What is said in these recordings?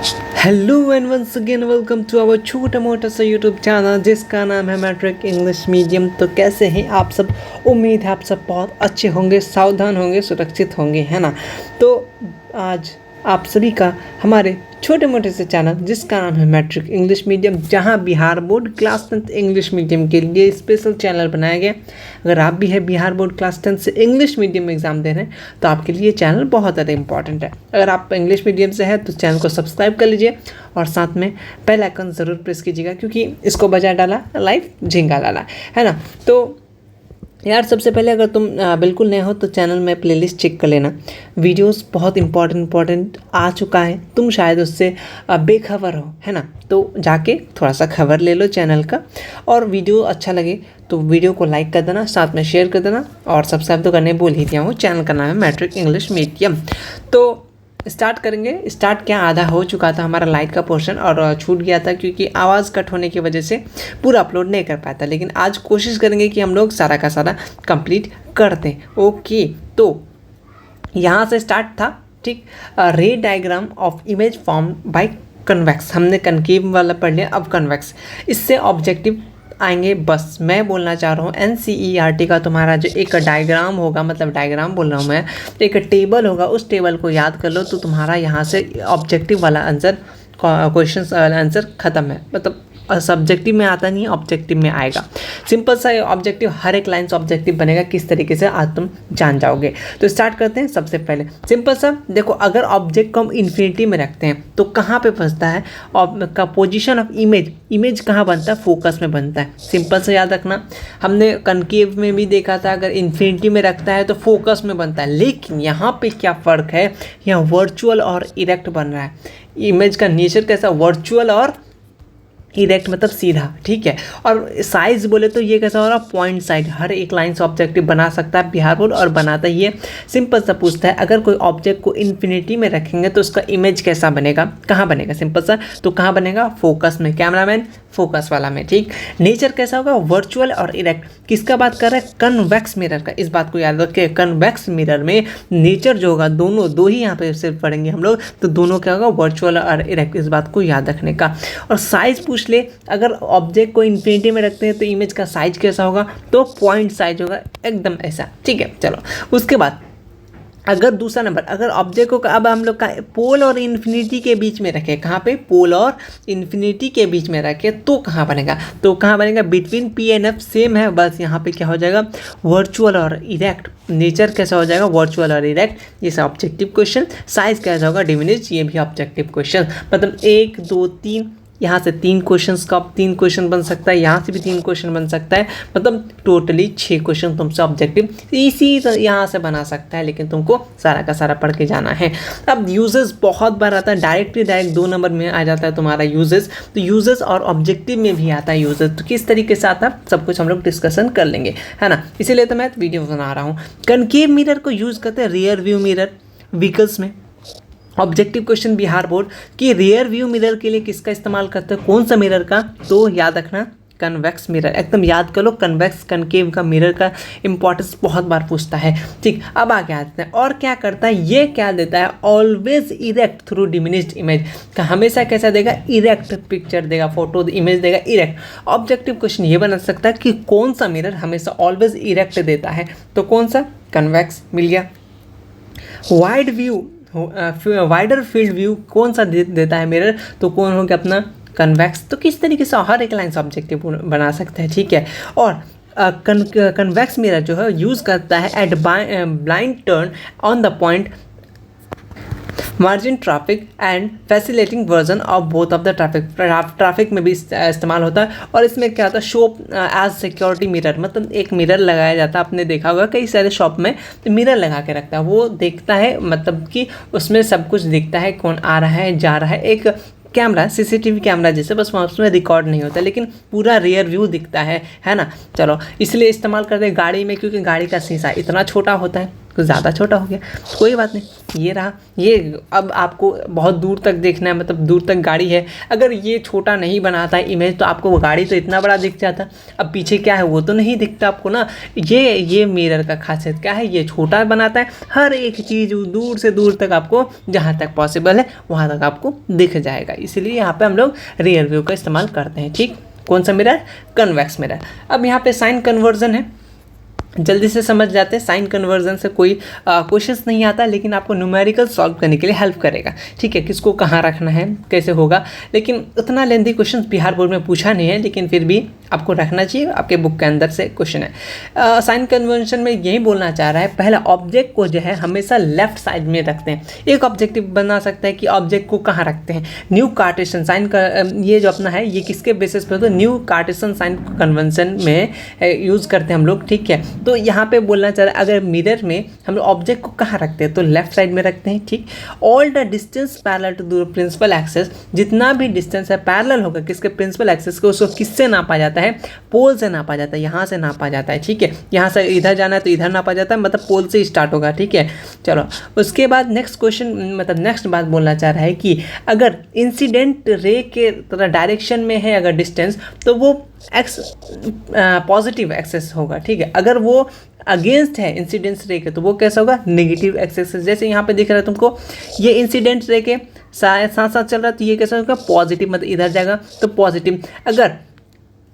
Hello and once again welcome to our छोटा मोटा सा यूट्यूब चैनल जिसका नाम है मैट्रिक इंग्लिश मीडियम। तो कैसे हैं आप सब? उम्मीद है आप सब बहुत अच्छे होंगे, सावधान होंगे, सुरक्षित होंगे, है ना। तो आज आप सभी का हमारे छोटे मोटे से चैनल जिसका नाम है मैट्रिक इंग्लिश मीडियम, जहां Bihar board class 10 English medium के लिए स्पेशल चैनल बनाया गया। अगर आप भी है बिहार बोर्ड क्लास 10 से इंग्लिश मीडियम एग्जाम दे रहे हैं तो आपके लिए चैनल बहुत ज़्यादा इंपॉर्टेंट है। अगर आप इंग्लिश मीडियम से है तो चैनल को सब्सक्राइब कर लीजिए और साथ में बेल आइकन ज़रूर प्रेस कीजिएगा, क्योंकि इसको बजा डाला लाइव झिंगा डाला, है ना। तो यार सबसे पहले अगर तुम बिल्कुल नए हो तो चैनल में प्लेलिस्ट चेक कर लेना। वीडियोस बहुत इंपॉर्टेंट आ चुका है, तुम शायद उससे बेखबर हो, है ना। तो जाके थोड़ा सा खबर ले लो चैनल का, और वीडियो अच्छा लगे तो वीडियो को लाइक कर देना, साथ में शेयर कर देना, और सब्सक्राइब तो करने भूल ही दिया हूँ। चैनल का नाम है मैट्रिक इंग्लिश मीडियम। तो स्टार्ट करेंगे। स्टार्ट क्या, आधा हो चुका था हमारा लाइट का पोर्शन और छूट गया था क्योंकि आवाज़ कट होने की वजह से पूरा अपलोड नहीं कर पाया था, लेकिन आज कोशिश करेंगे कि हम लोग सारा का सारा कंप्लीट कर दें। ओके, तो यहाँ से स्टार्ट था, ठीक। रे diagram of image form by convex, हमने कनकेव वाला पढ़ लिया, अब कन्वेक्स। इससे ऑब्जेक्टिव आएंगे। बस मैं बोलना चाह रहा हूँ NCERT का तुम्हारा जो एक डायग्राम होगा, मतलब डायग्राम बोल रहा हूँ मैं, एक टेबल होगा, उस टेबल को याद कर लो तो तुम्हारा यहाँ से ऑब्जेक्टिव वाला आंसर, क्वेश्चन आंसर ख़त्म है। मतलब सब्जेक्टिव में आता नहीं है, ऑब्जेक्टिव में आएगा। सिंपल सा ऑब्जेक्टिव, हर एक लाइन से ऑब्जेक्टिव बनेगा, किस तरीके से आज तुम जान जाओगे। तो स्टार्ट करते हैं। सबसे पहले सिंपल सा देखो, अगर ऑब्जेक्ट को हम इन्फिनिटी में रखते हैं तो कहाँ पे फंसता है? का पोजीशन ऑफ इमेज, इमेज कहाँ बनता है? फोकस में बनता है। सिंपल से याद रखना, हमने कनकेव में भी देखा था, अगर इन्फिनिटी में रखता है तो फोकस में बनता है। लेकिन यहाँ पे क्या फ़र्क है, यहाँ वर्चुअल और इरेक्ट बन रहा है। इमेज का नेचर कैसा? वर्चुअल और इरेक्ट, मतलब सीधा, ठीक है। और साइज बोले तो ये कैसा हो रहा? Point size. हर एक लाइन से ऑब्जेक्टिव बना सकता है बिहार बोर्ड, और बनाता ही है। सिंपल सा पूछता है, अगर कोई ऑब्जेक्ट को इन्फिनिटी में रखेंगे तो उसका इमेज कैसा बनेगा? कहाँ बनेगा? सिंपल सा, तो कहाँ बनेगा? फोकस में। कैमरामैन फोकस वाला में, ठीक। नेचर कैसा होगा? वर्चुअल और इरेक्ट। किसका बात कर रहा है? कन्वेक्स मिरर का। इस बात को याद रखिए, कन्वेक्स मिरर में नेचर जो होगा, दोनों दो ही यहाँ पे सिर्फ पढ़ेंगे हम लोग, तो दोनों क्या होगा? वर्चुअल और इरेक्ट। इस बात को याद रखने का। और साइज पूछ ले, अगर ऑब्जेक्ट को इन्फिनिटी में रखते हैं तो इमेज का साइज कैसा होगा? तो पॉइंट साइज होगा, एकदम ऐसा, ठीक है। चलो उसके बाद अगर दूसरा नंबर, अगर ऑब्जेक्ट को अब हम लोग का पोल और इन्फिनिटी के बीच में रखें, कहाँ पे? पोल और इन्फिनिटी के बीच में रखें तो कहाँ बनेगा? तो कहाँ बनेगा? Between P and F same है, बस यहाँ पे क्या हो जाएगा? वर्चुअल और इरेक्ट। नेचर कैसा हो जाएगा? वर्चुअल और इरेक्ट। ये सब ऑब्जेक्टिव क्वेश्चन। साइज कैसा होगा? डिमिनिश। ये भी ऑब्जेक्टिव क्वेश्चन। मतलब 1 2 3, यहाँ से 3 क्वेश्चन का 3 क्वेश्चन बन सकता है, यहाँ से भी 3 क्वेश्चन बन सकता है। मतलब टोटली 6 क्वेश्चन तुमसे ऑब्जेक्टिव इसी यहाँ से बना सकता है, लेकिन तुमको सारा का सारा पढ़ के जाना है। अब यूजेस बहुत बार आता है, डायरेक्ट 2 नंबर में आ जाता है तुम्हारा यूजेस। तो यूजेस और ऑब्जेक्टिव में भी आता है यूजेस, तो किस तरीके से आता है सब कुछ हम लोग डिस्कशन कर लेंगे, है ना। इसीलिए तो मैं वीडियो बना रहा हूँ। कनकेव मिरर को यूज़ करते हैं रियर व्यू मिरर व्हीकल्स में। ऑब्जेक्टिव क्वेश्चन बिहार बोर्ड कि रियर व्यू मिरर के लिए किसका इस्तेमाल करते हैं? कौन सा मिरर का? तो याद रखना, कन्वेक्स मिरर। एकदम याद कर लो, कन्वेक्स कनकेव का मिरर का इंपॉर्टेंस बहुत बार पूछता है, ठीक। अब आगे आते हैं, और क्या करता है ये? क्या देता है? Always erect through diminished image का। हमेशा कैसा देगा? इरेक्ट पिक्चर देगा, फोटो इमेज देगा, इरेक्ट। ऑब्जेक्टिव क्वेश्चन ये बना सकता है कि कौन सा मिरर हमेशा ऑलवेज इरेक्ट देता है? तो कौन सा? कन्वेक्स, मिल गया। Wide view, wider field view कौन सा देता है मिरर? तो कौन हो गया? अपना कन्वेक्स। तो किस तरीके से हर एक लाइन से ऑब्जेक्टिव बना सकते हैं, ठीक है। और कन्वेक्स मिरर जो है यूज़ करता है at blind turn on the point margin traffic and facilitating version of both of the traffic में भी इस्तेमाल होता है। और इसमें क्या होता है? शॉप एज सिक्योरिटी मिरर, मतलब एक मिरर लगाया जाता है। आपने देखा होगा कई सारे शॉप में मिरर लगा के रखता है, वो देखता है, मतलब कि उसमें सब कुछ दिखता है, कौन आ रहा है जा रहा है। एक कैमरा, CCTV कैमरा जैसे, बस उसमें रिकॉर्ड नहीं होता लेकिन पूरा रियर व्यू दिखता है ना। चलो इसलिए इस्तेमाल करते हैं गाड़ी में, क्योंकि गाड़ी का शीशा इतना छोटा होता है, कुछ ज़्यादा छोटा हो गया, तो कोई बात नहीं, ये रहा। ये अब आपको बहुत दूर तक देखना है, मतलब दूर तक गाड़ी है, अगर ये छोटा नहीं बनाता है इमेज तो आपको वो गाड़ी तो इतना बड़ा दिख जाता, अब पीछे क्या है वो तो नहीं दिखता आपको ना। ये मिरर का खासियत क्या है, ये छोटा बनाता है, हर एक चीज़ दूर से दूर तक आपको जहाँ तक पॉसिबल है वहाँ तक आपको दिख जाएगा, इसलिए यहाँ पे हम लोग रियर व्यू का इस्तेमाल करते हैं। ठीक, कौन सा मिरर, कन्वेक्स मिरर। अब यहाँ पे साइन कन्वर्जन है, जल्दी से समझ जाते हैं। साइन कन्वर्जन से कोई क्वेश्चंस नहीं आता, लेकिन आपको न्यूमेरिकल सॉल्व करने के लिए हेल्प करेगा। ठीक है, किसको कहाँ रखना है, कैसे होगा, लेकिन उतना लेंथी क्वेश्चन बिहार बोर्ड में पूछा नहीं है, लेकिन फिर भी आपको रखना चाहिए, आपके बुक के अंदर से क्वेश्चन है। साइन कन्वर्जन में यही बोलना चाह रहा है, पहला ऑब्जेक्ट को जो है हमेशा लेफ्ट साइड में रखते हैं। एक ऑब्जेक्टिव बना सकता है कि ऑब्जेक्ट को कहाँ रखते हैं, न्यू कार्टेशियन साइन का ये जो अपना है ये किसके बेसिस पे, तो न्यू कार्टेशियन साइन कन्वेंशन में यूज़ करते हैं हम लोग। ठीक है, तो यहाँ पे बोलना चाह रहा है अगर मिरर में हम लोग ऑब्जेक्ट को कहाँ रखते हैं, तो लेफ्ट साइड में रखते हैं। ठीक, all the distance parallel to the principal axis, जितना भी डिस्टेंस है पैरेलल होगा किसके, प्रिंसिपल एक्सिस को, उसको किससे नापा जाता है, पोल से नापा जाता है, यहाँ से नापा जाता है। ठीक है, यहाँ से इधर जाना है तो इधर नापा जाता है, मतलब पोल से स्टार्ट होगा। ठीक है, चलो उसके बाद नेक्स्ट क्वेश्चन, मतलब नेक्स्ट बात बोलना चाह रहा है कि अगर इंसिडेंट रे के तरह डायरेक्शन में है अगर डिस्टेंस, तो वो एक्स पॉजिटिव एक्सेस होगा। ठीक है, अगर वो अगेंस्ट है इंसिडेंस रे के तो वो कैसा होगा, नेगेटिव एक्सेस। जैसे यहाँ पे दिख रहा है तुमको, ये इंसिडेंट रे के साथ साथ चल रहा है, तो ये कैसा होगा, पॉजिटिव, मतलब इधर जाएगा तो पॉजिटिव। अगर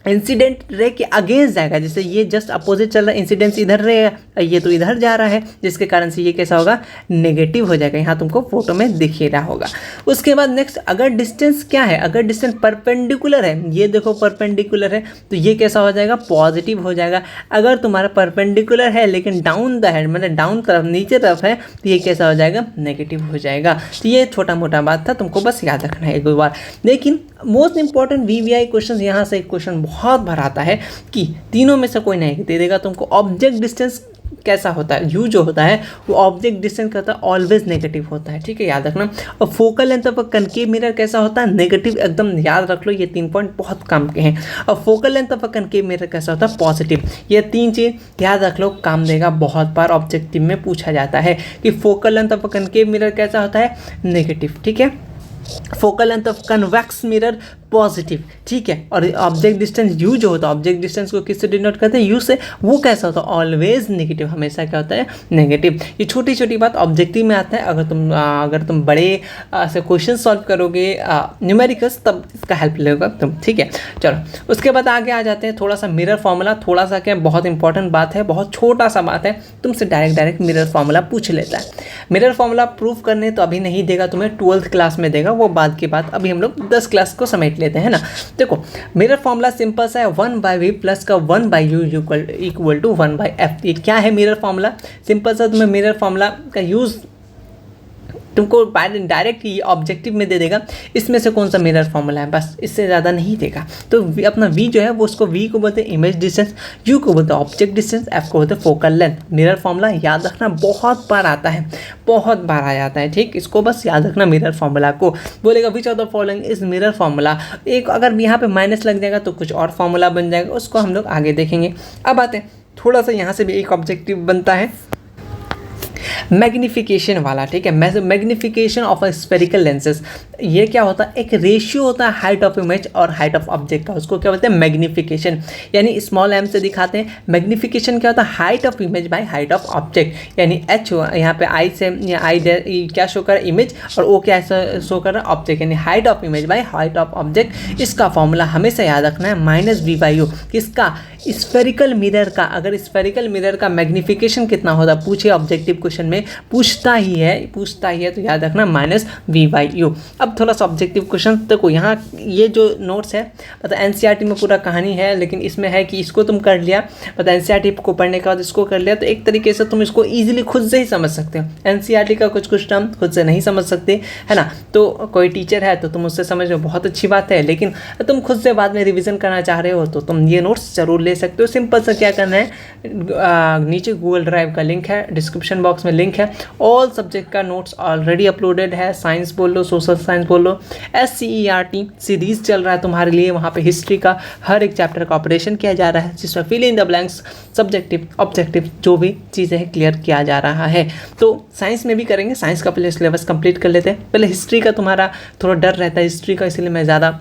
इंसिडेंट रे के अगेंस्ट जाएगा, जैसे ये जस्ट अपोजिट चल रहा है, इंसिडेंस इधर रे है, ये तो इधर जा रहा है, जिसके कारण से ये कैसा होगा, नेगेटिव हो जाएगा। यहाँ तुमको फोटो में दिख ही रहा होगा। उसके बाद नेक्स्ट, अगर डिस्टेंस क्या है, अगर डिस्टेंस परपेंडिकुलर है, ये देखो परपेंडिकुलर है, तो ये कैसा हो जाएगा, पॉजिटिव हो जाएगा। अगर तुम्हारा परपेंडिकुलर है लेकिन डाउन द हेड, मतलब डाउन तरफ, नीचे तरफ है, तो ये कैसा हो जाएगा, नेगेटिव हो जाएगा। तो ये छोटा मोटा बात था, तुमको बस याद रखना है एक दो बार। लेकिन मोस्ट इंपॉर्टेंट VVI क्वेश्चन, यहाँ से एक क्वेश्चन बहुत बार आता है कि तीनों में से कोई नहीं दे देगा तुमको, ऑब्जेक्ट डिस्टेंस कैसा होता है, यू जो होता है वो ऑब्जेक्ट डिस्टेंस करता है ऑलवेज नेगेटिव होता है। ठीक है, याद रखना। और focal length of concave mirror कैसा होता है, नेगेटिव, एकदम याद रख लो, ये 3 पॉइंट बहुत काम के हैं। और focal length of concave mirror कैसा होता है, पॉजिटिव। ये 3 चीज़ याद रख लो, काम देगा। बहुत बार ऑब्जेक्टिव में पूछा जाता है कि focal length of concave mirror कैसा होता है, नेगेटिव। ठीक है, focal length of convex mirror positive. ठीक है, और ऑब्जेक्ट डिस्टेंस यू जो होता है, ऑब्जेक्ट डिस्टेंस को किससे डिनोट करते हैं, यू से, वो कैसा होता है, ऑलवेज नेगेटिव, हमेशा क्या होता है, नेगेटिव। ये छोटी छोटी बात ऑब्जेक्टिव में आता है। अगर तुम बड़े से क्वेश्चन सॉल्व करोगे न्यूमेरिकल्स, तब इसका हेल्प लेगा तुम। ठीक है, चलो उसके बाद आगे आ जाते हैं। थोड़ा सा मिरर फॉर्मूला, थोड़ा सा क्या, बहुत इंपॉर्टेंट बात है, बहुत छोटा सा बात है, तुमसे डायरेक्ट मिरर फॉर्मूला पूछ लेता है। मिरर फॉर्मूला प्रूफ करने तो अभी नहीं देगा तुम्हें, 12th क्लास में देगा, वो बाद की बात। अभी हम लोग 10 क्लास को समेट लेते हैं ना। देखो मिरर फॉर्मूला सिंपल सा है, 1/v प्लस का 1/u इक्वल टू 1/f। ये क्या है मिरर फॉर्मूला, सिंपल सा। तुम्हें मिरर फॉर्मूला का यूज़ तुमको डायरेक्ट ये ऑब्जेक्टिव में दे देगा, इसमें से कौन सा मिरर फॉर्मूला है, बस इससे ज़्यादा नहीं देगा। तो अपना v जो है वो, उसको v को बोलते हैं इमेज डिस्टेंस, u को बोलते हैं ऑब्जेक्ट डिस्टेंस, f को बोलते हैं फोकल लेंथ। मिरर फॉर्मूला याद रखना, बहुत बार आता है, बहुत बार आ जाता है। ठीक, इसको बस याद रखना। मिरर फॉर्मूला को बोलेगा which of the following is mirror formula. एक अगर यहाँ पे माइनस लग जाएगा तो कुछ और फॉर्मूला बन जाएगा, उसको हम लोग आगे देखेंगे। अब आते हैं थोड़ा सा, यहाँ से भी एक ऑब्जेक्टिव बनता है मैग्निफिकेशन वाला। ठीक है, मैग्निफिकेशन ऑफ स्फेरिकल लेंसेज। ये क्या होता है, एक रेशियो होता है हाइट ऑफ इमेज और हाइट ऑफ ऑब्जेक्ट का, उसको क्या बोलते हैं, मैग्निफिकेशन। यानी स्मॉल m से दिखाते हैं। मैग्निफिकेशन क्या होता है, height of image by height of object. यानी h यहाँ पे I से, I क्या शो कर रहा है, इमेज, और O क्या शो कर रहा है, ऑब्जेक्ट। यानी height of image by height of object. इसका फॉर्मूला हमेशा याद रखना है, -v/u। किसका, स्फेरिकल मिरर का। अगर स्फेरिकल मिरर का मैग्निफिकेशन कितना होता है पूछे, ऑब्जेक्टिव क्वेश्चन में पूछता ही है, तो याद रखना -v/u। अब थोड़ा सा ऑब्जेक्टिव क्वेश्चन देखो, यहाँ ये जो नोट्स है मतलब NCERT में पूरा कहानी है, लेकिन इसमें है कि इसको तुम कर लिया, मतलब NCERT को पढ़ने के बाद इसको कर लिया, तो एक तरीके से तुम इसको ईजिली खुद से ही समझ सकते हो। NCERT का कुछ टर्म खुद से नहीं समझ सकते, है ना। तो कोई टीचर है तो तुम उससे समझ लो, बहुत अच्छी बात है, लेकिन तुम खुद से बाद में रिविजन करना चाह रहे हो तो तुम ये नोट्स जरूर ले सकते हो। सिंपल सा क्या करना है, नीचे गूगल ड्राइव का लिंक है, डिस्क्रिप्शन बॉक्स में लिंक लिंक है। ऑल सब्जेक्ट का नोट्स ऑलरेडी अपलोडेड है, साइंस बोल लो, सोशल साइंस बोल लो, SCERT सीरीज़ चल रहा है तुम्हारे लिए। वहाँ पे हिस्ट्री का हर एक चैप्टर का ऑपरेशन किया जा रहा है, जिसमें fill in the blanks, subjective objective जो भी चीज़ें हैं क्लियर किया जा रहा है। तो साइंस में भी करेंगे, साइंस का पहले सिलेबस कंप्लीट कर लेते हैं। पहले हिस्ट्री का तुम्हारा थोड़ा डर रहता है हिस्ट्री का, इसलिए मैं ज़्यादा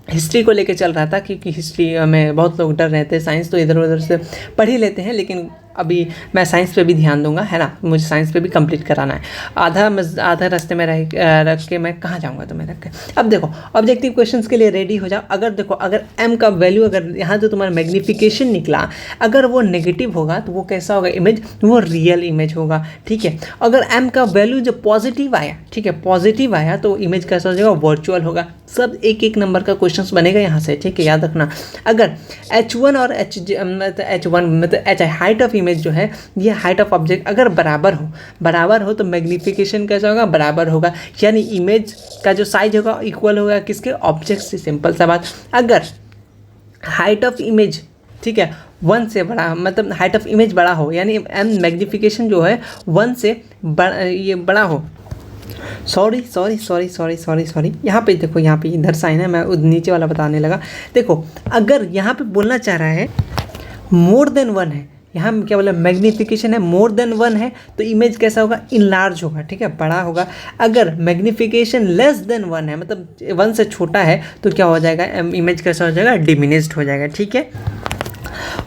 हिस्ट्री को लेके चल रहा था, क्योंकि हिस्ट्री में बहुत लोग डर रहते हैं, साइंस तो इधर उधर से पढ़ ही लेते हैं, लेकिन अभी मैं साइंस पे भी ध्यान दूंगा, है ना। मुझे साइंस पे भी कंप्लीट कराना है। आधा रास्ते में रख के मैं कहाँ जाऊँगा तुम्हें रख के। अब देखो ऑब्जेक्टिव क्वेश्चंस के लिए रेडी हो जाओ। अगर देखो अगर m का वैल्यू, अगर यहाँ जो तुम्हारा मैग्नीफिकेशन निकला, अगर वो नेगेटिव होगा तो वो कैसा होगा इमेज, वो रियल इमेज होगा, ठीक है। अगर m का वैल्यू जो पॉजिटिव आया, ठीक है, पॉजिटिव आया तो इमेज कैसा हो जाएगा, वर्चुअल होगा। सब एक एक नंबर का क्वेश्चन बनेगा यहाँ से, ठीक है, याद रखना। अगर H1 और H1 मतलब हाइट ऑफ इमेज जो है, ये हाइट ऑफ ऑब्जेक्ट अगर बराबर हो तो मैग्नीफिकेशन कैसा होगा, बराबर होगा, यानी इमेज का जो साइज होगा इक्वल होगा किसके, ऑब्जेक्ट से। सिंपल सा बात। अगर हाइट ऑफ इमेज, ठीक है, 1 से बड़ा, मतलब हाइट ऑफ इमेज बड़ा हो, यानी m मैग्नीफिकेशन जो है 1 से बड़ा हो। सॉरी, यहाँ पे देखो, यहाँ पे इधर साइन है, मैं नीचे वाला बताने लगा। देखो अगर यहाँ पे बोलना चाह रहा है मोर देन 1 है, यहाँ क्या बोला, मैग्नीफिकेशन है मोर देन 1 है, तो इमेज कैसा होगा, इनलार्ज होगा, ठीक है, बड़ा होगा। अगर मैग्नीफिकेशन लेस देन 1 है, मतलब 1 से छोटा है, तो क्या हो जाएगा, इमेज कैसा हो जाएगा, डिमिनिश्ड हो जाएगा, ठीक है।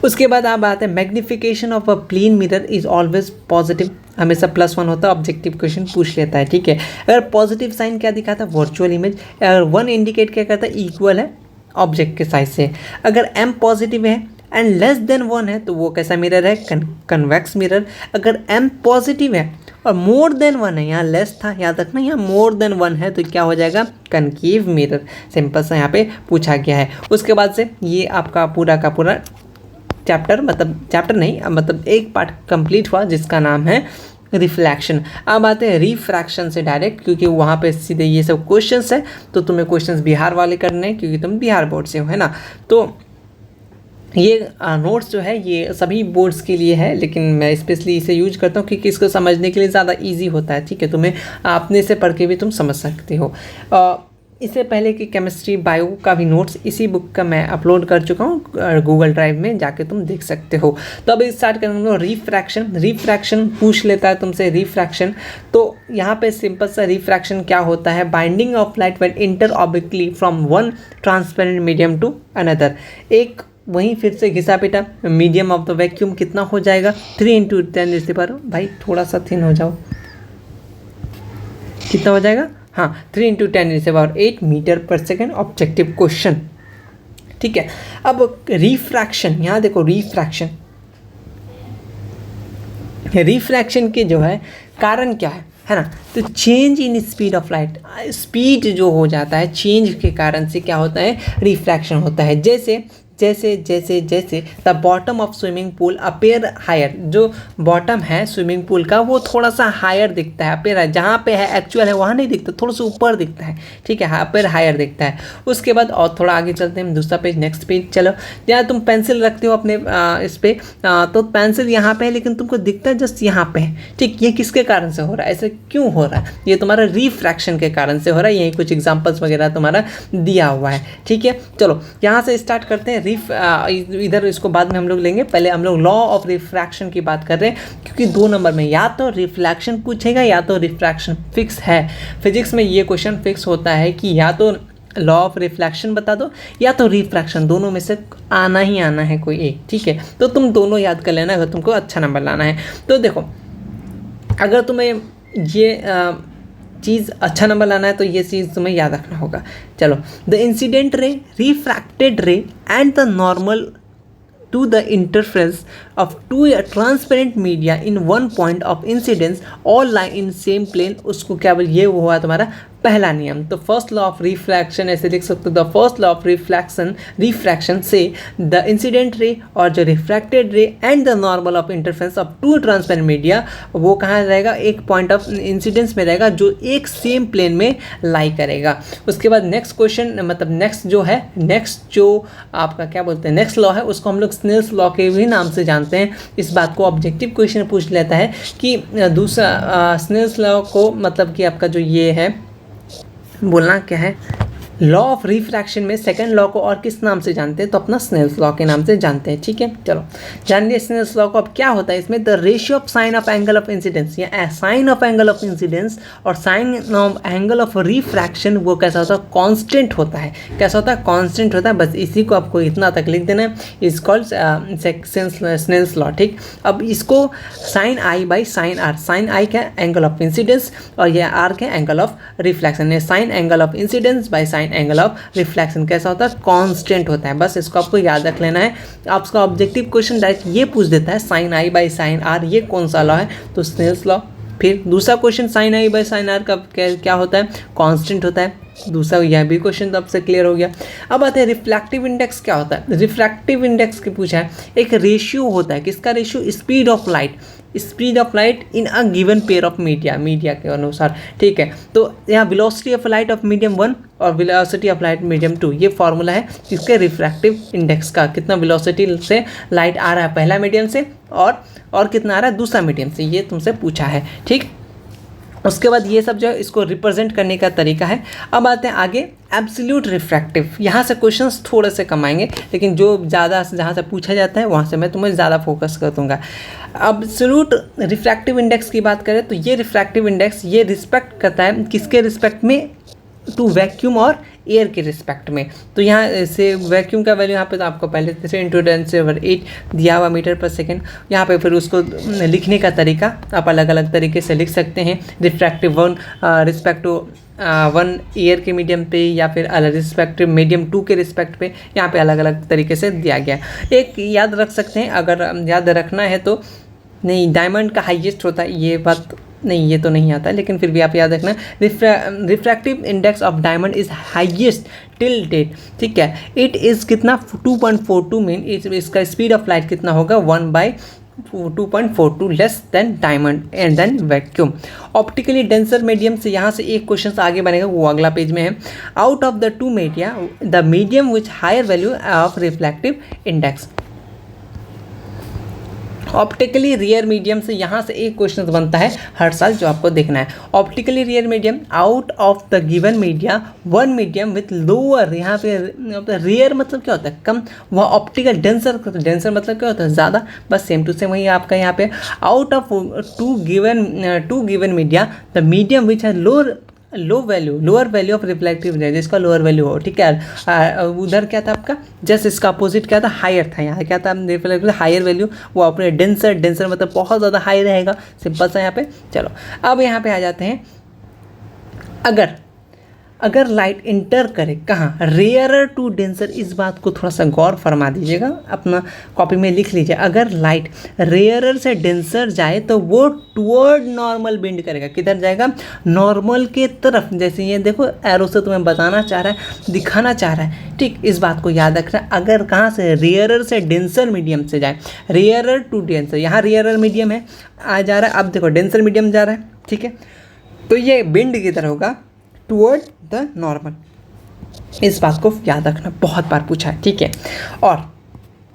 उसके बाद आप आते हैं magnification of a plane mirror is always positive, हमेशा +1 होता है। ऑब्जेक्टिव क्वेश्चन पूछ लेता है, ठीक है। अगर पॉजिटिव साइन क्या दिखाता है, वर्चुअल इमेज। अगर 1 इंडिकेट क्या करता है, इक्वल है ऑब्जेक्ट के साइज से। अगर m पॉजिटिव है एंड लेस देन 1 है तो वो कैसा मिरर है, कन्वेक्स मिरर। अगर m पॉजिटिव है और मोर देन 1 है, यहाँ लेस था, याद रखना, यहाँ मोर देन 1 है तो क्या हो जाएगा, कनकेव मिरर। सिंपल सा यहाँ पे पूछा गया है। उसके बाद से ये आपका पूरा का पूरा चैप्टर, मतलब चैप्टर नहीं, मतलब एक पार्ट कंप्लीट हुआ, जिसका नाम है रिफ्लैक्शन। अब आते हैं रिफ्रैक्शन से डायरेक्ट, क्योंकि वहाँ पे सीधे ये सब क्वेश्चंस है, तो तुम्हें क्वेश्चंस बिहार वाले करने हैं, क्योंकि तुम बिहार बोर्ड से हो, है ना। तो ये नोट्स जो है ये सभी बोर्ड्स के लिए है, लेकिन मैं स्पेशली इसे यूज करता हूँ क्योंकि इसको समझने के लिए ज़्यादा इजी होता है, ठीक है। तुम्हें अपने से पढ़ के भी तुम समझ सकते हो। इससे पहले कि केमिस्ट्री बायो का भी नोट्स इसी बुक का मैं अपलोड कर चुका हूँ गूगल ड्राइव में, जाके तुम देख सकते हो। तो अब स्टार्ट करेंगे रिफ्रैक्शन पूछ लेता है तुमसे, रिफ्रैक्शन। तो यहाँ पे सिंपल सा रिफ्रैक्शन क्या होता है, binding of light when enter obliquely from one transparent medium to another. एक वहीं फिर से घिसा पिटा मीडियम ऑफ द वैक्यूम कितना हो जाएगा, 3 × 10⁻⁴। भाई थोड़ा सा थिन हो जाओ, कितना हो जाएगा, हाँ 3 × 10⁸ मीटर पर सेकेंड। ऑब्जेक्टिव क्वेश्चन, ठीक है। अब रिफ्रैक्शन, यहाँ देखो रिफ्रैक्शन के जो है कारण क्या है ना, तो change in speed of light, speed जो हो जाता है चेंज के कारण से क्या होता है, रिफ्रैक्शन होता है। जैसे the bottom of swimming pool appear higher, जो बॉटम है स्विमिंग पूल का वो थोड़ा सा हायर दिखता है, अपेयर है, जहाँ पे है एक्चुअल है वहाँ नहीं दिखता, थोड़ा सा ऊपर दिखता है, ठीक है, अपेयर हायर दिखता है। उसके बाद और थोड़ा आगे चलते हैं, दूसरा पेज, नेक्स्ट पेज चलो। यहाँ तुम पेंसिल रखते हो अपने इस पे, तो पेंसिल यहाँ पे है लेकिन तुमको दिखता है जस्ट यहाँ पे है, ठीक। ये किसके कारण से हो रहा है, ऐसे क्यों हो रहा है, ये तुम्हारा रिफ्रैक्शन के कारण से हो रहा है। यही कुछ एग्जाम्पल्स वगैरह तुम्हारा दिया हुआ है, ठीक है। चलो यहाँ से स्टार्ट करते हैं। इधर इसको बाद में हम लोग लेंगे, पहले हम लोग लॉ ऑफ रिफ्रैक्शन की बात कर रहे हैं, क्योंकि 2 नंबर में या तो रिफ्लेक्शन पूछेगा या तो रिफ्रैक्शन फिक्स है। फिजिक्स में ये क्वेश्चन फिक्स होता है कि या तो लॉ ऑफ रिफ्लेक्शन बता दो या तो रिफ्रैक्शन, दोनों में से आना ही आना है कोई एक, ठीक है। तो तुम दोनों याद कर लेना अगर तुमको अच्छा नंबर लाना है। तो देखो अगर तुम्हें ये चीज़ अच्छा नंबर लाना है तो ये चीज़ तुम्हें याद रखना होगा। चलो, द इंसिडेंट रे, रिफ्रैक्टेड रे and the normal to the interference of two transparent media in one point of incidence all lie in same plane, उसको क्या बोल, ये हुआ तुम्हारा पहला नियम। तो फर्स्ट लॉ ऑफ रिफ्रैक्शन ऐसे लिख सकते हो, the first law of refraction से द इंसिडेंट रे और जो रिफ्रैक्टेड रे and the normal of interference of 2 transparent media, वो कहाँ रहेगा, एक पॉइंट ऑफ इंसिडेंस में रहेगा जो एक सेम प्लेन में लाई करेगा। उसके बाद नेक्स्ट क्वेश्चन, मतलब नेक्स्ट जो आपका क्या बोलते हैं नेक्स्ट लॉ है, उसको हम लोग स्नेल्स लॉ के भी नाम से जानते हैं। इस बात को ऑब्जेक्टिव क्वेश्चन पूछ लेता है कि दूसरा स्नेल्स लॉ को मतलब कि आपका जो ये है बोलना क्या है, लॉ ऑफ रिफ्रैक्शन में सेकंड लॉ को और किस नाम से जानते हैं, तो अपना स्नेल्स लॉ के नाम से जानते हैं। ठीक है, चलो जान लिया स्नेल्स लॉ को। अब क्या होता है इसमें, the ratio of sine of angle of incidence या sine of angle of incidence और sine of angle of refraction वो कैसा होता है, कांस्टेंट होता है। कैसा होता है, कांस्टेंट होता है। बस इसी को आपको इतना तक लिख देना है, इज कॉल्ड स्नेल्स लॉ। ठीक, अब इसको sine I by sine R, sine I क्या एंगल ऑफ इंसिडेंस और ये आर क्या angle of reflection, sine angle of incidence by sine angle of reflection कैसा होता है, कांस्टेंट होता है। बस इसको आपको याद रख लेना है। आपका ऑब्जेक्टिव क्वेश्चन डायरेक्ट ये पूछ देता है sine I by sine R ये कौन सा लॉ है, तो स्नेल्स लॉ। फिर दूसरा question sine I by sine R का क्या होता है, कांस्टेंट होता है। दूसरा यह भी क्वेश्चन तब से क्लियर हो गया। अब आते हैं रिफ्रैक्टिव इंडेक्स क्या होता है। रिफ्रैक्टिव इंडेक्स की पूछा है, एक रेशियो होता है, किसका ratio, speed of light, speed of light in a given pair of media के अनुसार। ठीक है, तो यहाँ velocity of light of medium 1 और वेलोसिटी ऑफ लाइट मीडियम 2 ये फॉर्मूला है इसके रिफ्रैक्टिव इंडेक्स का, कितना वेलोसिटी से लाइट आ रहा है पहला मीडियम से और कितना आ रहा है दूसरा मीडियम से, ये तुमसे पूछा है। ठीक, उसके बाद ये सब जो है इसको रिप्रेजेंट करने का तरीका है। अब आते हैं आगे एब्सोल्यूट रिफ्रैक्टिव। यहाँ से क्वेश्चंस थोड़े से कम आएंगे, लेकिन जो ज़्यादा जहाँ से पूछा जाता है वहाँ से मैं तुम्हें ज़्यादा फोकस कर दूँगा। एब्सोल्यूट रिफ्रैक्टिव इंडेक्स की बात करें तो ये रिफ्रैक्टिव इंडेक्स ये रिस्पेक्ट करता है किसके रिस्पेक्ट में, टू वैक्यूम और एयर के रिस्पेक्ट में। तो यहाँ से वैक्यूम का वैल्यू यहाँ पे तो आपको पहले 3×10⁸ दिया हुआ मीटर पर सेकेंड। यहाँ पे फिर उसको लिखने का तरीका आप अलग अलग तरीके से लिख सकते हैं। रिफ्रैक्टिव 1 रिस्पेक्ट टू 1 ईयर के मीडियम पे या फिर अलग रिस्पेक्टिव मीडियम 2 के रिस्पेक्ट पे, यहाँ पे अलग अलग तरीके से दिया गया। एक याद रख सकते हैं, अगर याद रखना है तो नहीं, डायमंड का हाईएस्ट होता है, ये बात नहीं, ये तो नहीं आता, लेकिन फिर भी आप याद रखना refractive index of diamond is highest till date. ठीक है, इट इज़ कितना 2.42 मीन इसका स्पीड ऑफ लाइट कितना होगा 1/2.42 less than diamond and then vacuum. Optically denser medium से यहाँ से एक क्वेश्चन आगे बनेगा, वो अगला पेज में है। Out of the 2 media the medium which higher value of reflective index. Optically rare medium से यहाँ से एक क्वेश्चन बनता है हर साल जो आपको देखना है। Optically rare medium out of the given media 1 medium with lower, यहाँ पे रियर मतलब क्या होता है कम, वह ऑप्टिकल डेंसर, डेंसर मतलब क्या होता है ज़्यादा। बस सेम टू सेम वही आपका यहाँ पे out of two given media the medium which है lower value of reflective index, जिसका लोअर वैल्यू हो। ठीक है, उधर क्या था आपका जस्ट इसका अपोजिट क्या था, हायर था। यहाँ क्या था रिफ्लेक्टिव हायर वैल्यू, वो अपने डेंसर मतलब बहुत ज़्यादा हाई रहेगा। सिंपल सा यहाँ पे। चलो अब यहाँ पे आ जाते हैं, अगर लाइट इंटर करे कहाँ, रेयरर टू डेंसर। इस बात को थोड़ा सा गौर फरमा दीजिएगा, अपना कॉपी में लिख लीजिए। अगर लाइट रेयरर से डेंसर जाए तो वो टुवर्ड नॉर्मल बेंड करेगा। किधर जाएगा, नॉर्मल के तरफ। जैसे ये देखो एरो से तुम्हें बताना चाह रहा है, दिखाना चाह रहा है। ठीक, इस बात को याद रखना। अगर कहाँ से, रेयरर से डेंसर मीडियम से जाए, रेयरर टू डेंसर, यहाँ रेयरर मीडियम है आ जा रहा है, अब देखो डेंसर मीडियम जा रहा है। ठीक है, तो ये बेंड किधर होगा, टुवर्ड द नॉर्मल। इस बात को याद रखना, बहुत बार पूछा है। ठीक है,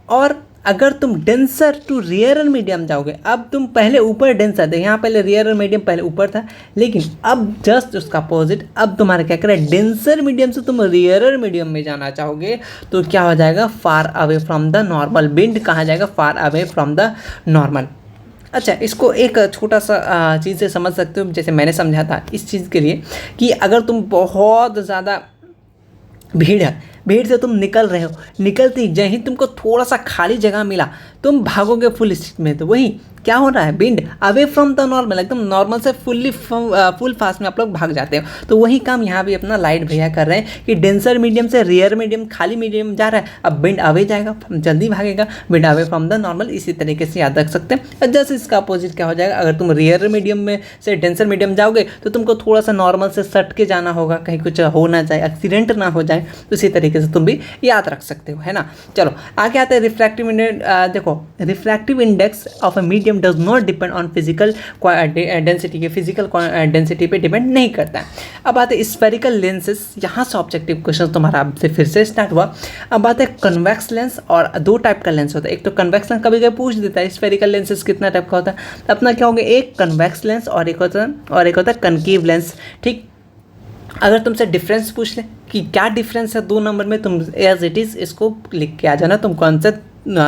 और अगर तुम डेंसर टू रेयरर मीडियम जाओगे, अब तुम पहले ऊपर डेंसर थे, यहाँ पहले रेयरर मीडियम पहले ऊपर था, लेकिन अब जस्ट उसका अपोजिट, अब तुम्हारा क्या करे, डेंसर मीडियम से तुम रेयरर मीडियम में जाना चाहोगे तो क्या हो जाएगा, far away from the normal. Bend कहाँ जाएगा, far away from the normal. अच्छा, इसको एक छोटा सा चीज़ से समझ सकते हो, जैसे मैंने समझा था इस चीज़ के लिए कि अगर तुम बहुत ज़्यादा भीड़ से तुम निकल रहे हो, निकलते जैसे ही तुमको थोड़ा सा खाली जगह मिला तुम भागोगे फुल स्पीड में, तो वही क्या हो रहा है, bend away from the normal, एकदम नॉर्मल से फुल फास्ट में आप लोग भाग जाते हो। तो वही काम यहाँ भी अपना लाइट भैया कर रहे हैं कि डेंसर मीडियम से रेयर मीडियम, खाली मीडियम जा रहा है, अब बेंड अवे जाएगा, जल्दी भागेगा, bend away from the normal. इसी तरीके से याद रख सकते हैं। जैसे इसका अपोजिट क्या हो जाएगा, अगर तुम रेयर मीडियम में से डेंसर मीडियम जाओगे तो तुमको थोड़ा सा नॉर्मल से सट के जाना होगा, कहीं कुछ हो ना जाए, एक्सीडेंट ना हो जाए। तो इसी तरीके से तुम भी याद रख सकते हो, है ना। चलो आगे आते हैं रिफ्रैक्टिव इंडेक्स। देखो refractive index of a medium medium does not depend on physical density के, फिजिकल डेंसिटी पे डिपेंड नहीं करता है। अब आते हैं स्फेरिकल लेंसेज, यहाँ से ऑब्जेक्टिव क्वेश्चन तुम्हारा आपसे फिर से स्टार्ट हुआ। अब आते हैं कन्वेक्स लेंस, और दो टाइप का लेंस होता है, एक तो कन्वेक्स लेंस कभी कभी पूछ देता है स्फेरिकल लेंसेज कितना टाइप का होता है, अपना क्या होगा, एक कन्वेक्स लेंस और एक होता है कनकेव लेंस। ठीक, अगर तुमसे डिफरेंस पूछ ले कि क्या डिफरेंस है 2 नंबर में, तुम एज इट इज़ इसको लिख के आ जाना, तुम कौन सा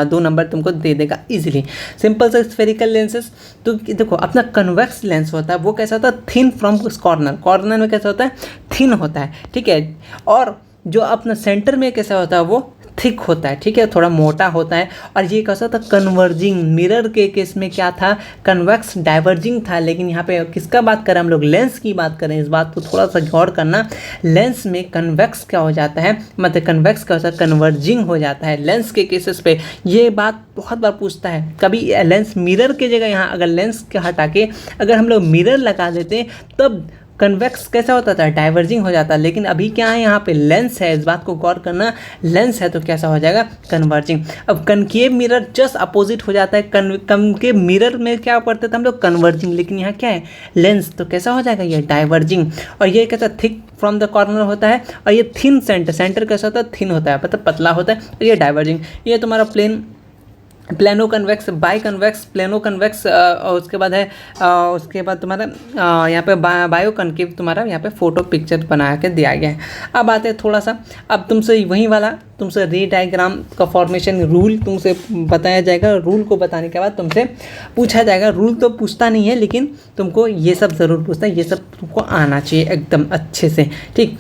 2 नंबर तुमको दे देगा इजीली। सिंपल सा स्फेरिकल लेंसेज, तो देखो अपना कन्वेक्स लेंस होता है वो कैसा होता है, थिन फ्रॉम कॉर्नर, कॉर्नर में कैसा होता है, थिन होता है, ठीक है। और जो अपना सेंटर में कैसा होता है वो थिक होता है, ठीक है, थोड़ा मोटा होता है। और ये कैसा होता है, कन्वर्जिंग। मिरर के केस में क्या था, कन्वेक्स डाइवर्जिंग था, लेकिन यहाँ पे किसका बात करें हम लोग, लेंस की बात करें। इस बात को थोड़ा सा गौर करना, लेंस में कन्वेक्स क्या हो जाता है, मतलब कन्वेक्स क्या होता है, कन्वर्जिंग हो जाता है लेंस के केसेस पे। ये बात बहुत बार पूछता है, कभी लेंस मिरर के जगह यहाँ अगर लेंस के हटा के अगर हम लोग मिरर लगा देते तब कन्वेक्स कैसा होता था, डाइवर्जिंग हो जाता है। लेकिन अभी क्या है, यहाँ पे लेंस है, इस बात को गौर करना, लेंस है तो कैसा हो जाएगा, कन्वर्जिंग। अब कनकेव मिरर जस्ट अपोजिट हो जाता है, कनकेव मिरर में क्या पढ़ते थे हम लोग, कन्वर्जिंग, लेकिन यहाँ क्या है, लेंस, तो कैसा हो जाएगा, ये डाइवर्जिंग। और ये कैसा, थिक फ्रॉम द कॉर्नर होता है, और ये थिन सेंटर कैसा होता है, थिन होता है, मतलब पतला होता है, और ये डाइवर्जिंग। ये तुम्हारा plano convex, by convex, plano convex, उसके बाद है उसके बाद तुम्हारा यहाँ पे बायो कनकेव तुम्हारा यहाँ पे फोटो पिक्चर बना के दिया गया है। अब आते हैं थोड़ा सा, अब तुमसे वही वाला तुमसे रे डायग्राम का फॉर्मेशन रूल तुमसे बताया जाएगा। रूल को बताने के बाद तुमसे पूछा जाएगा, रूल तो पूछता नहीं है लेकिन तुमको ये सब ज़रूर पूछता है, ये सब तुमको आना चाहिए एकदम अच्छे से, ठीक।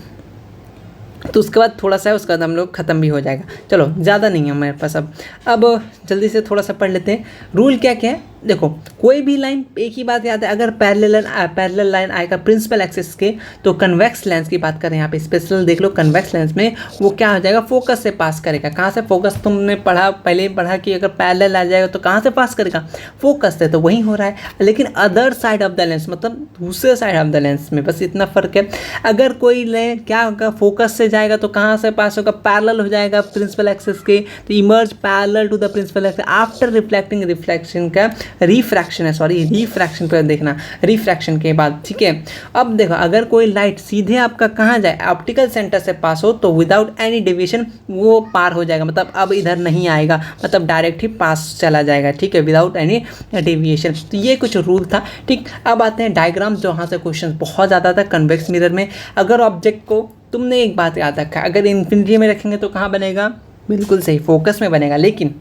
तो उसके बाद थोड़ा सा है, उसके बाद हम लोग ख़त्म भी हो जाएगा। चलो ज़्यादा नहीं है हमारे पास, अब जल्दी से थोड़ा सा पढ़ लेते हैं। रूल क्या क्या है, देखो कोई भी लाइन, एक ही बात याद है, अगर पैरेलल लाइन आएगा प्रिंसिपल एक्सिस के तो कन्वेक्स लेंस की बात करें, यहाँ पे स्पेशल देख लो, कन्वेक्स लेंस में वो क्या हो जाएगा, फोकस से पास करेगा। कहाँ से फोकस, तुमने पढ़ा पहले ही पढ़ा कि अगर पैरेलल आ जाएगा तो कहाँ से पास करेगा, फोकस से, तो वही हो रहा है। लेकिन other side of the lens, मतलब दूसरे साइड ऑफ द लेंस में बस इतना फ़र्क है। अगर कोई लें क्या होगा, फोकस से जाएगा तो कहाँ से पास होगा, पैरेलल हो जाएगा प्रिंसिपल एक्सिस के, तो emerge parallel to the principal axis after reflecting, reflection का रिफ्रैक्शन है, सॉरी रिफ्रैक्शन पर देखना, रिफ्रैक्शन के बाद, ठीक है। अब देखो अगर कोई लाइट सीधे आपका कहाँ जाए, ऑप्टिकल सेंटर से पास हो तो विदाउट एनी डेविएशन वो पार हो जाएगा, मतलब अब इधर नहीं आएगा, मतलब डायरेक्ट ही पास चला जाएगा, ठीक है, विदाउट एनी डेविएशन। तो ये कुछ रूल था, ठीक। अब आते हैं डायग्राम, जहाँ से क्वेश्चन बहुत ज़्यादा था कन्वेक्स मिरर में। अगर ऑब्जेक्ट को तुमने एक बात याद रखा, अगर इन्फिनिटी में रखेंगे तो कहाँ बनेगा, बिल्कुल सही, फोकस में बनेगा। लेकिन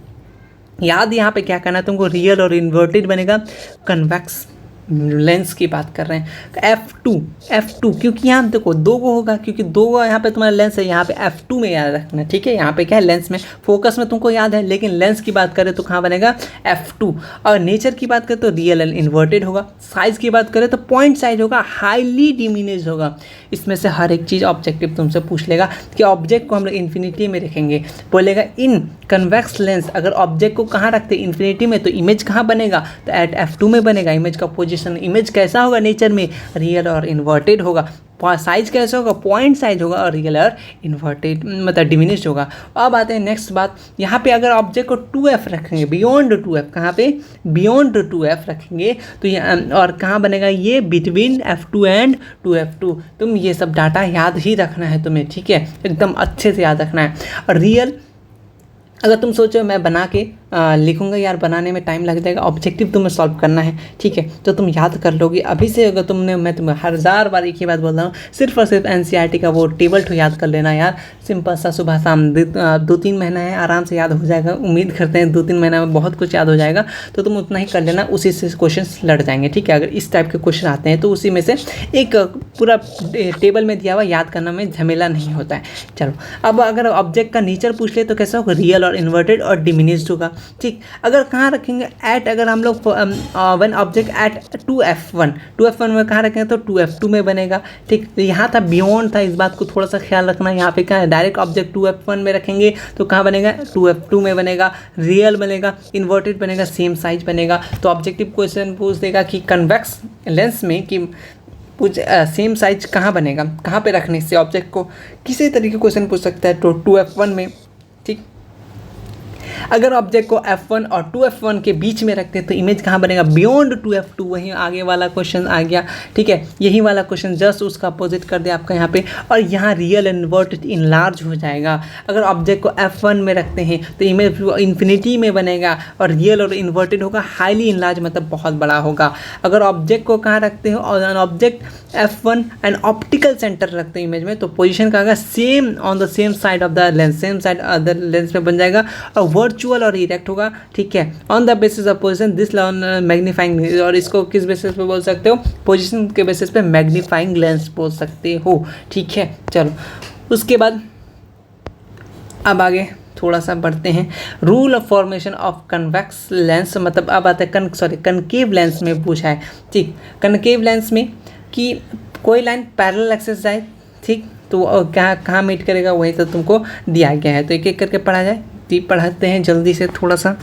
याद यहाँ पे क्या करना है तुमको, रियल और इन्वर्टेड बनेगा, कन्वेक्स लेंस की बात कर रहे हैं। F2 क्योंकि यहाँ देखो 2 को होगा, क्योंकि 2 को यहाँ पे तुम्हारा लेंस है, यहाँ पे F2 में याद रखना, ठीक है। यहाँ पे क्या है, लेंस में, फोकस में तुमको याद है, लेकिन लेंस की बात करें तो कहाँ बनेगा, F2। और नेचर की बात करें तो रियल एंड इन्वर्टेड होगा। साइज़ की बात करें तो पॉइंट साइज होगा, हाईली डिमिनिश्ड होगा। इसमें से हर एक चीज़ ऑब्जेक्टिव तुमसे पूछ लेगा कि ऑब्जेक्ट को हम लोग इन्फिनिटी में रखेंगे, बोलेगा इन कन्वेक्स लेंस अगर ऑब्जेक्ट को कहाँ रखते हैं, इन्फिनिटी में, तो इमेज कहाँ बनेगा, तो एट F2 में बनेगा। इमेज का पोजीशन, इमेज कैसा होगा नेचर में, रियल और इन्वर्टेड होगा। साइज कैसा होगा, पॉइंट साइज होगा, और रियल और इन्वर्टेड मतलब डिमिनिश्ड होगा। अब आते हैं नेक्स्ट बात, यहाँ पे अगर ऑब्जेक्ट को 2F रखेंगे, बियॉन्ड 2F, कहाँ पे, बियॉन्ड 2F रखेंगे तो ये और कहाँ बनेगा, ये बिटवीन F2 एंड 2F2। तुम ये सब डाटा याद ही रखना है तुम्हें, ठीक है, एकदम अच्छे से याद रखना है। और रियल अगर तुम सोचो मैं बना के लिखूंगा, यार बनाने में टाइम लग जाएगा, ऑब्जेक्टिव तुम्हें सॉल्व करना है, ठीक है, तो तुम याद कर लोगे अभी से। अगर मैं तुम्हें 1000 बार एक ही बात बोल रहा हूँ, सिर्फ और सिर्फ NCERT का वो टेबल तो याद कर लेना यार, सिंपल सा, सुबह शाम 2-3 महीना है, आराम से याद हो जाएगा। उम्मीद करते हैं 2-3 महीना में बहुत कुछ याद हो जाएगा, तो तुम उतना ही कर लेना, उसी से क्वेश्चन लड़ जाएंगे, ठीक है। अगर इस टाइप के क्वेश्चन आते हैं तो उसी में से एक पूरा टेबल में दिया हुआ याद करना में झमेला नहीं होता है। चलो अब अगर ऑब्जेक्ट का नेचर पूछ ले तो कैसा होगा, रियल और इन्वर्टेड और डिमिनिश्ड होगा, ठीक। अगर कहाँ रखेंगे, एट, अगर हम लोग वन ऑब्जेक्ट एट 2F1 में कहाँ रखेंगे तो 2F2 में बनेगा, ठीक। यहाँ था बियॉन्ड था, इस बात को थोड़ा सा ख्याल रखना। यहाँ पे क्या है, डायरेक्ट ऑब्जेक्ट 2F1 में रखेंगे तो कहाँ बनेगा, 2F2 में बनेगा। रियल बनेगा, इन्वर्टेड बनेगा, सेम साइज बनेगा। तो ऑब्जेक्टिव क्वेश्चन पूछ देगा कि कन्वेक्स लेंस में कि कुछ सेम साइज कहाँ बनेगा, कहाँ पे रखने से ऑब्जेक्ट को, किसी तरीके क्वेश्चन पूछ सकता है तो 2F1 में, ठीक। अगर ऑब्जेक्ट को F1 और 2F1 के बीच में रखते हैं तो इमेज कहाँ बनेगा, बियॉन्ड 2F2। वहीं आगे वाला क्वेश्चन आ गया, ठीक है, यही वाला क्वेश्चन जस्ट उसका अपोजिट कर दिया आपका यहाँ पे, और यहाँ रियल इन्वर्टेड इनलार्ज हो जाएगा। अगर ऑब्जेक्ट को F1 में रखते हैं तो इमेज इन्फिनिटी में बनेगा, और रियल और इन्वर्टेड होगा हाईली इनलार्ज, मतलब बहुत बड़ा होगा। अगर ऑब्जेक्ट को कहाँ रखते हो, और object F1 and optical centre रखते हैं इमेज में, तो पोजीशन कहाँ, same on the same side of the lens, same side other lens में बन जाएगा, और वर्चुअल और इरेक्ट होगा, ठीक है। On the basis of position this magnifying, और इसको किस बेसिस पे बोल सकते हो, पोजीशन के बेसिस पे मैग्नीफाइंग लेंस बोल सकते हो, ठीक है। चलो उसके बाद अब आगे थोड़ा सा बढ़ते हैं। Rule of formation of convex lens, मतलब अब आता है कनकेव लेंस में पूछा है, ठीक। कनकेव लेंस में कि कोई लाइन पैरेलल एक्सिस जाए, ठीक, तो कहाँ मीट करेगा, वही तो तुमको दिया गया है। तो एक एक करके पढ़ा जाए, तो पढ़ाते हैं जल्दी से थोड़ा सा।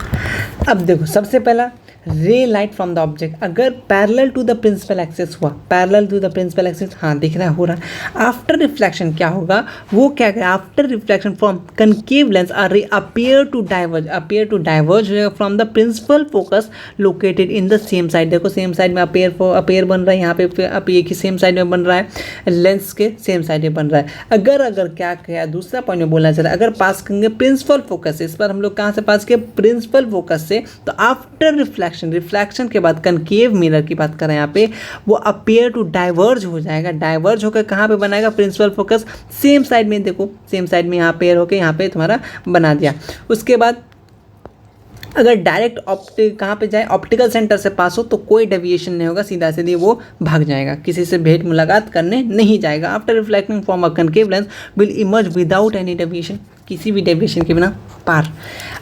अब देखो सबसे पहला ray light from the object, अगर parallel to the principal axis हुआ, parallel to the principal axis, हाँ दिख रहा है हो रहा है। आफ्टर रिफ्लेक्शन क्या होगा, वो क्या करेगा, after reflection from concave lens are ray appear to diverge हो जाएगा from the principal focus located in the same side. देखो सेम साइड में अपेयर बन रहा है, यहाँ पे अब एक ही सेम साइड में बन रहा है, लेंस के सेम साइड में बन रहा है। अगर क्या किया, दूसरा पॉइंट में बोलना चाह रहा है, अगर पास करेंगे प्रिंसिपल फोकस से, इस पर हम लोग कहाँ से पास किए, प्रिंसिपल फोकस से, तो आफ्टर रिफ्लेक्शन के बाद कनकेव मिरर की बात करें यहाँ पे, वो अपियर टू डाइवर्ज हो जाएगा, डाइवर्ज होकर कहाँ पे बनाएगा, प्रिंसिपल फोकस सेम साइड में। देखो सेम साइड में यहाँ पेयर होकर यहाँ पे तुम्हारा बना दिया। उसके बाद अगर डायरेक्ट कहाँ पे जाए, ऑप्टिकल सेंटर से पास हो, तो कोई डेविएशन नहीं होगा, सीधा सीधे वो भाग जाएगा, किसी से भेंट मुलाकात करने नहीं जाएगा। After reflecting from a concave lens will emerge without any deviation, किसी भी डेविएशन के बिना पार।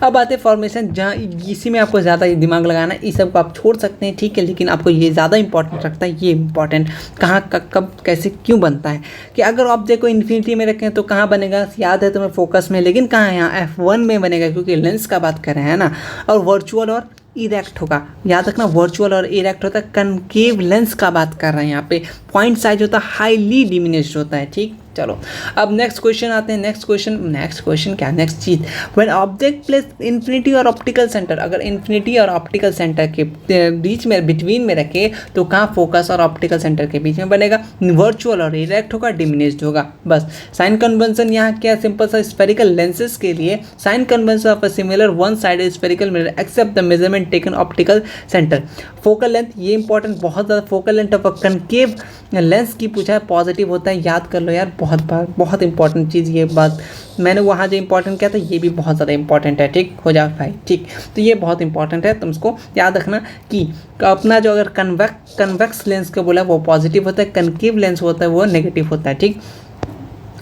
अब आते फॉर्मेशन, जहाँ इसी में आपको ज़्यादा दिमाग लगाना है, इस सब को आप छोड़ सकते हैं, ठीक है, लेकिन आपको ये ज़्यादा इंपॉर्टेंट रखता है, ये इंपॉर्टेंट कहाँ कब कैसे क्यों बनता है, कि अगर ऑब्जेक्ट को इन्फिनिटी में रखें तो कहाँ बनेगा, याद है तुम्हें फोकस में, लेकिन कहाँ है, यहाँ F1 में बनेगा, क्योंकि लेंस का बात कर रहे हैं ना। और वर्चुअल और इरेक्ट होगा, याद रखना, वर्चुअल और इरेक्ट होता है, कनकेव लेंस का बात कर रहे हैं यहाँ पे। पॉइंट साइज होता है हाईली डिमिनिश्ड होता है, ठीक। चलो अब नेक्स्ट क्वेश्चन आते हैं। नेक्स्ट क्वेश्चन क्या, नेक्स्ट चीज, व्हेन ऑब्जेक्ट प्लेस इन्फिनिटी और ऑप्टिकल सेंटर, अगर इन्फिनिटी और ऑप्टिकल सेंटर के बीच में, बिटवीन में रखे, तो कहाँ फोकस और ऑप्टिकल सेंटर के बीच में बनेगा, वर्चुअल और इरेक्ट होगा, डिमिनिश्ड होगा, बस। साइन कन्वेंशन यहाँ क्या, सिंपल सा, स्फेरिकल लेंसेज के लिए sign convention of a similar one sided spherical mirror except the measurement taken optical centre. Focal length, ये इंपॉर्टेंट बहुत ज़्यादा, focal length of a concave lens की पूछा है, पॉजिटिव होता है, याद कर लो यार, बहुत बार, बहुत इंपॉर्टेंट चीज़ ये बात मैंने वहाँ जो इंपॉर्टेंट किया था, ये भी बहुत ज़्यादा इंपॉर्टेंट है, ठीक हो जाए भाई, ठीक। तो ये बहुत इंपॉर्टेंट है, तुम इसको याद रखना कि अपना जो अगर कन्वेक्स लेंस का बोला वो पॉजिटिव होता है, कनकेव लेंस होता है वो नेगेटिव होता है, ठीक।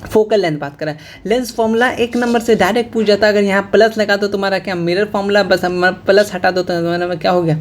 फोकल लेंथ बात करें, लेंस फॉर्मूला 1 नंबर से डायरेक्ट पूछ जाता है, अगर यहाँ प्लस लगा दो तुम्हारा क्या, मिरर फॉर्मूला, बस प्लस हटा दो तो तुम्हारा क्या हो गया,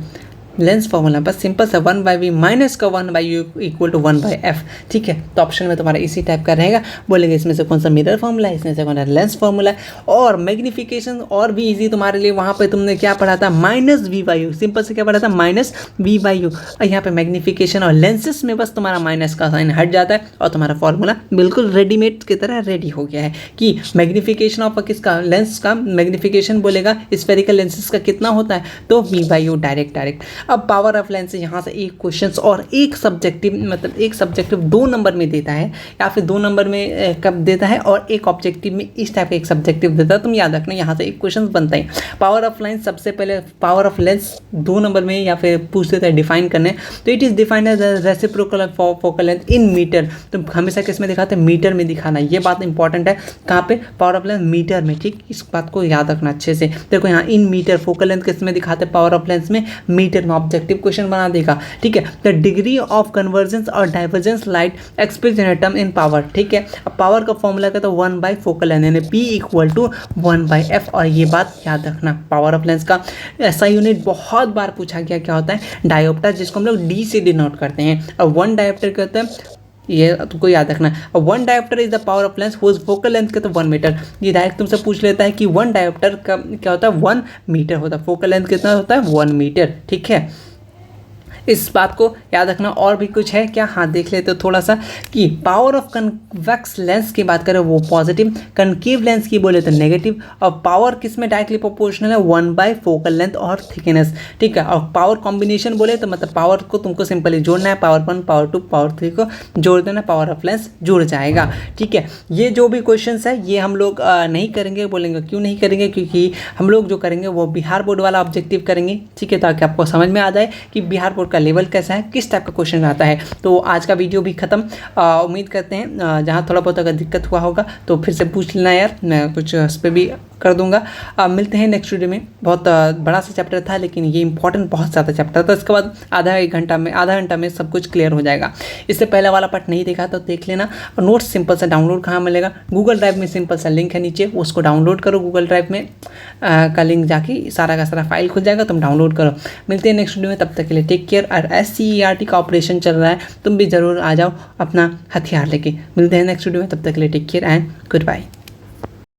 लेंस फॉर्मूला, बस सिंपल सा 1/v माइनस का 1/u इक्वल टू 1/f, ठीक है। तो ऑप्शन में तुम्हारा इसी टाइप का रहेगा, बोलेंगे इसमें से कौन सा मिरर फॉर्मूला है, इसमें से कौन सा लेंस फॉर्मूला है। और मैग्निफिकेशन और भी इजी तुम्हारे लिए, वहाँ पे तुमने क्या पढ़ा था, -v/u, सिंपल से क्या पढ़ा था, -v/u। और यहाँ पे मैग्निफिकेशन और लेंसेस में बस तुम्हारा माइनस का साइन हट जाता है, और तुम्हारा फॉर्मूला बिल्कुल रेडीमेड की तरह रेडी हो गया है, कि मैग्निफिकेशन ऑफ किसका, लेंस का मैग्निफिकेशन बोलेगा स्फेरिकल लेंसेज का कितना होता है, तो v/u डायरेक्ट। अब पावर ऑफ लेंस से यहाँ से एक क्वेश्चन और एक सब्जेक्टिव, मतलब एक सब्जेक्टिव 2 नंबर में देता है, या फिर 2 नंबर में कब देता है, और एक ऑब्जेक्टिव में इस टाइप का एक सब्जेक्टिव देता है, तुम याद रखना, यहाँ से एक क्वेश्चन बनता है। पावर ऑफ लेंस, सबसे पहले पावर ऑफ लेंस 2 नंबर में या फिर पूछ देता है डिफाइन करने, तो it is defined as reciprocal focal length in metre. तो हमेशा किस में दिखाते हैं, मीटर में दिखाना, ये बात इंपॉर्टेंट है, कहाँ पे, पावर ऑफ लेंस मीटर में, ठीक। इस बात को याद रखना अच्छे से। देखो यहाँ इन मीटर, फोकल लेंथ किस में दिखाते हैं, पावर ऑफ लेंस में, मीटर में। ऑब्जेक्टिव क्वेश्चन बना देगा, ठीक है। द डिग्री ऑफ कन्वर्जेंस और divergence light express in term in power, ठीक है। अब पावर का फॉर्मूला क्या था, 1 फोकल लेंथ, यानी P इक्वल टू 1/f। और ये बात याद रखना, पावर ऑफ लेंस का ऐसा यूनिट बहुत बार पूछा गया, क्या होता है, डायोप्टर, जिसको हम लोग D से डिनोट करते हैं। और 1 डायोप्टर क्या होता है, ये तुमको याद रखना है। और 1 dioptre is the power of lens whose focal length का तो 1 मीटर। ये डायरेक्ट तुमसे पूछ लेता है कि 1 डायोप्टर का क्या होता है, 1 मीटर होता है, फोकल लेंथ कितना होता है, 1 मीटर, ठीक है। इस बात को याद रखना। और भी कुछ है क्या, हाँ देख लेते हो थोड़ा सा कि पावर ऑफ कन्वेक्स लेंस की बात करें वो पॉजिटिव, कनकेव लेंस की बोले तो नेगेटिव, और पावर किस में डायरेक्टली प्रोपोर्शनल है 1/4 फोकल लेंथ और थिकनेस, ठीक है। और पावर कॉम्बिनेशन बोले तो मतलब पावर को तुमको सिंपली जोड़ना है, पावर 1 पावर 2 पावर 3 को जोड़ देना, पावर ऑफ लेंस जुड़ जाएगा, ठीक है। ये जो भी क्वेश्चन है ये हम लोग नहीं करेंगे, बोलेंगे क्यों नहीं करेंगे, क्योंकि हम लोग जो करेंगे वो बिहार बोर्ड वाला ऑब्जेक्टिव करेंगे, ठीक है, ताकि आपको समझ में आ जाए कि बिहार बोर्ड का लेवल कैसा है, किस टाइप का क्वेश्चन आता है। तो आज का वीडियो भी खत्म, उम्मीद करते हैं जहाँ थोड़ा बहुत अगर दिक्कत हुआ होगा तो फिर से पूछ लेना यार, मैं कुछ उस पर भी कर दूंगा। मिलते हैं नेक्स्ट वीडियो में। बहुत बड़ा सा चैप्टर था लेकिन ये इंपॉर्टेंट बहुत ज़्यादा चैप्टर था। इसके बाद आधा घंटा में सब कुछ क्लियर हो जाएगा। इससे पहले वाला पार्ट नहीं देखा तो देख लेना। और नोट्स सिंपल सा डाउनलोड कहाँ मिलेगा, गूगल ड्राइव में सिंपल सा लिंक है नीचे, उसको डाउनलोड करो। गूगल ड्राइव में का लिंक जाके सारा का सारा फाइल खुल जाएगा, तुम डाउनलोड करो। मिलते हैं नेक्स्ट वीडियो में, तब तक के लिए टेक केयर। और SCERT का ऑपरेशन चल रहा है, तुम भी ज़रूर आ जाओ अपना हथियार लेके। मिलते हैं नेक्स्ट वीडियो में, तब तक के लिए take care and good bye.